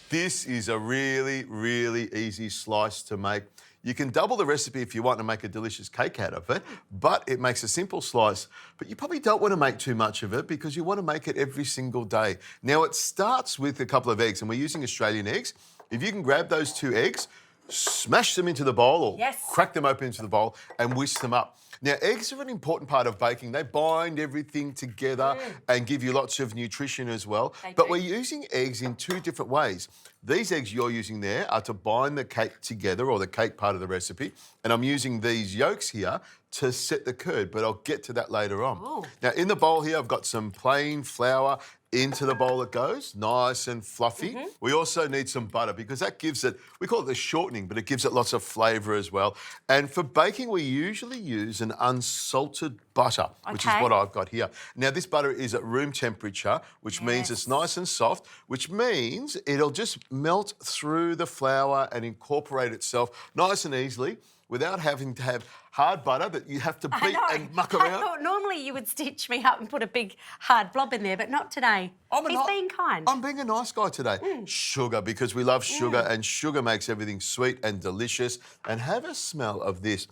This is a really, really easy slice to make. You can double the recipe if you want to make a delicious cake out of it, but it makes a simple slice. But you probably don't want to make too much of it because you want to make it every single day. Now, it starts with a couple of eggs, and we're using Australian eggs. If you can grab those 2 eggs, smash them into the bowl or crack them open into the bowl and whisk them up. Now, eggs are an important part of baking. They bind everything together and give you lots of nutrition as well. But we're using eggs in 2 different ways. These eggs you're using there are to bind the cake together, or the cake part of the recipe. And I'm using these yolks here to set the curd, but I'll get to that later on. Ooh. Now, in the bowl here, I've got some plain flour. Into the bowl it goes, nice and fluffy. We also need some butter because that gives it, we call it the shortening, but it gives it lots of flavour as well. And for baking, we usually use an unsalted butter, which is what I've got here. Now, this butter is at room temperature, which means it's nice and soft, which means it'll just melt through the flour and incorporate itself nice and easily without having to have hard butter that you have to beat and muck around. I thought normally you would stitch me up and put a big hard blob in there, but not today. He's being kind. I'm being a nice guy today. Sugar, because we love sugar, and sugar makes everything sweet and delicious. And have a smell of this.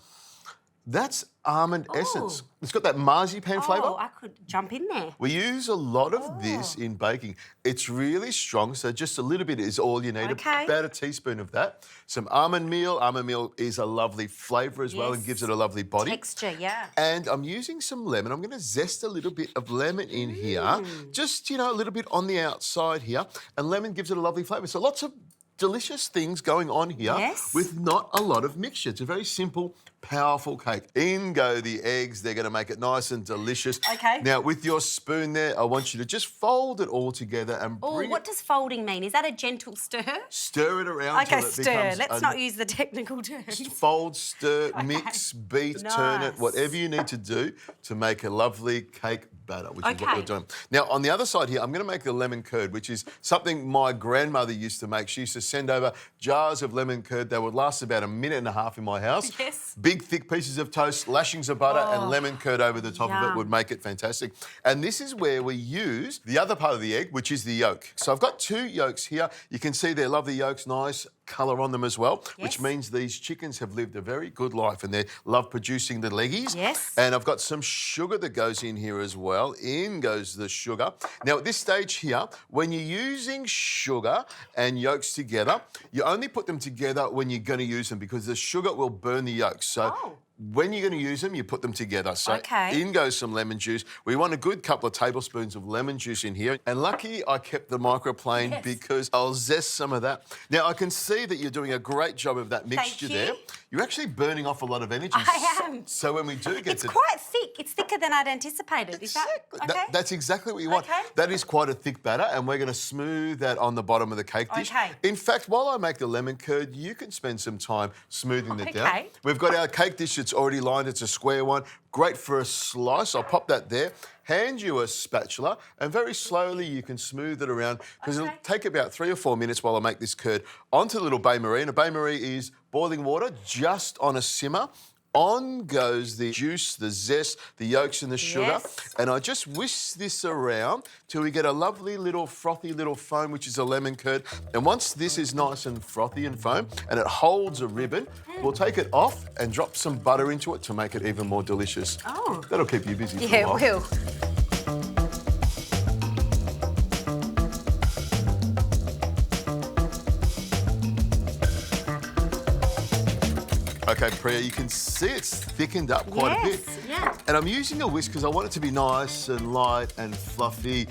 That's almond essence. It's got that marzipan flavour. Oh, I could jump in there. We use a lot of this in baking. It's really strong, so just a little bit is all you need. About a teaspoon of that. Some almond meal. Almond meal is a lovely flavour as well and gives it a lovely body. Texture, yeah. And I'm using some lemon. I'm going to zest a little bit of lemon in here. Just, you know, a little bit on the outside here. And lemon gives it a lovely flavour. So lots of delicious things going on here with not a lot of mixture. It's a very simple, powerful cake. In go the eggs. They're going to make it nice and delicious. Now, with your spoon there, I want you to just fold it all together and bring what does folding mean? Is that a gentle stir? Stir it around till it becomes... Let's not use the technical terms. Fold, stir, mix, beat, turn it, whatever you need to do to make a lovely cake batter, which is what we're doing. Now, on the other side here, I'm going to make the lemon curd, which is something my grandmother used to make. She used to send over jars of lemon curd. They would last about a minute and a half in my house. Big, thick pieces of toast, lashings of butter and lemon curd over the top of it would make it fantastic. And this is where we use the other part of the egg, which is the yolk. So I've got 2 yolks here. You can see they're lovely yolks, nice colour on them as well, which means these chickens have lived a very good life and they love producing the leggies. And I've got some sugar that goes in here as well. In goes the sugar. Now, at this stage here, when you're using sugar and yolks together, you only put them together when you're going to use them because the sugar will burn the yolks. So when you're going to use them, you put them together. So in goes some lemon juice. We want a good couple of tablespoons of lemon juice in here. And lucky I kept the microplane because I'll zest some of that. Now, I can see that you're doing a great job of that mixture there. You're actually burning off a lot of energy. I am. So when we do get It's quite thick. It's thicker than I'd anticipated. Is that okay? That's exactly what you want. That is quite a thick batter, and we're going to smooth that on the bottom of the cake dish. In fact, while I make the lemon curd, you can spend some time smoothing it down. We've got our cake dish that's already lined. It's a square one. Great for a slice. I'll pop that there. Hand you a spatula, and very slowly you can smooth it around because it'll take about 3 or 4 minutes while I make this curd. Onto a little bain-marie, and a bain-marie is boiling water just on a simmer. On goes the juice, the zest, the yolks and the sugar. And I just whisk this around till we get a lovely little frothy little foam, which is a lemon curd. And once this is nice and frothy and foam and it holds a ribbon, we'll take it off and drop some butter into it to make it even more delicious. That'll keep you busy for a while. Yeah, it will. Okay, Preeya, you can see it's thickened up quite a bit. And I'm using a whisk because I want it to be nice and light and fluffy.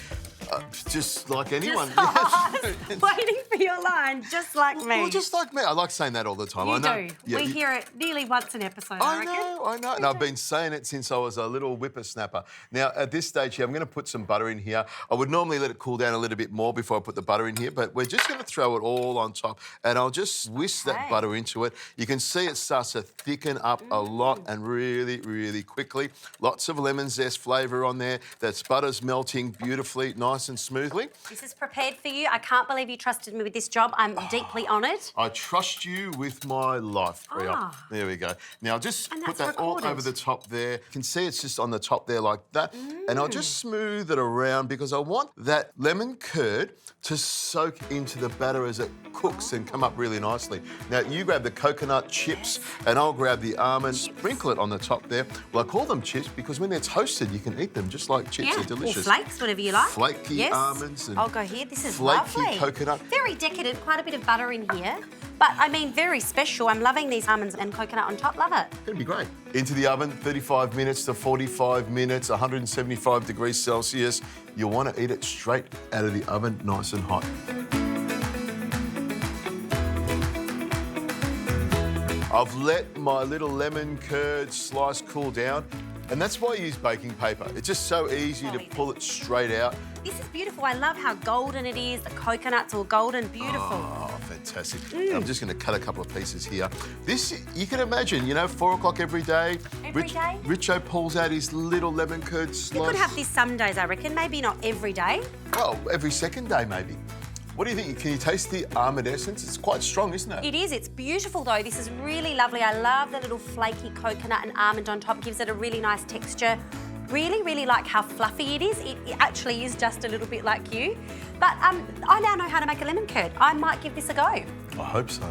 Just like anyone. Waiting for your line, just like me. Well, just like me. I like saying that all the time. You I know. do. Yeah, we hear it nearly once an episode, I reckon. I know. And I've been saying it since I was a little whippersnapper. Now, at this stage here, I'm going to put some butter in here. I would normally let it cool down a little bit more before I put the butter in here, but we're just going to throw it all on top, and I'll just whisk that butter into it. You can see it starts to thicken up a lot and really, really quickly. Lots of lemon zest flavour on there. That butter's melting beautifully, nice nice and smoothly. This is prepared for you. I can't believe you trusted me with this job. I'm deeply honoured. I trust you with my life, Preeya. There we go. Now, just put that all over the top there. You can see it's just on the top there like that. And I'll just smooth it around because I want that lemon curd to soak into the batter as it cooks and come up really nicely. Now, you grab the coconut chips and I'll grab the almonds, sprinkle it on the top there. Well, I call them chips because when they're toasted, you can eat them just like chips. They're delicious. Or flakes, whatever you like. Flaky almonds. And I'll go here. This is flaky lovely. Coconut. Very decadent, quite a bit of butter in here. But, I mean, very special. I'm loving these almonds and coconut on top. Love it. It's going to be great. Into the oven, 35 minutes to 45 minutes, 175 degrees Celsius. You'll want to eat it straight out of the oven, nice and hot. I've let my little lemon curd slice cool down, and that's why I use baking paper. It's just so easy to pull it straight out. This is beautiful. I love how golden it is. The coconut's all golden, beautiful. Oh, fantastic. I'm just going to cut a couple of pieces here. This, you can imagine, you know, 4 o'clock every day. Every day? Richo pulls out his little lemon curd slice. You could have this some days, I reckon. Maybe not every day. Well, every second day, maybe. What do you think? Can you taste the almond essence? It's quite strong, isn't it? It is. It's beautiful, though. This is really lovely. I love the little flaky coconut and almond on top. Gives it a really nice texture. Really, really like how fluffy it is. It actually is just a little bit like you. But I now know how to make a lemon curd. I might give this a go. I hope so.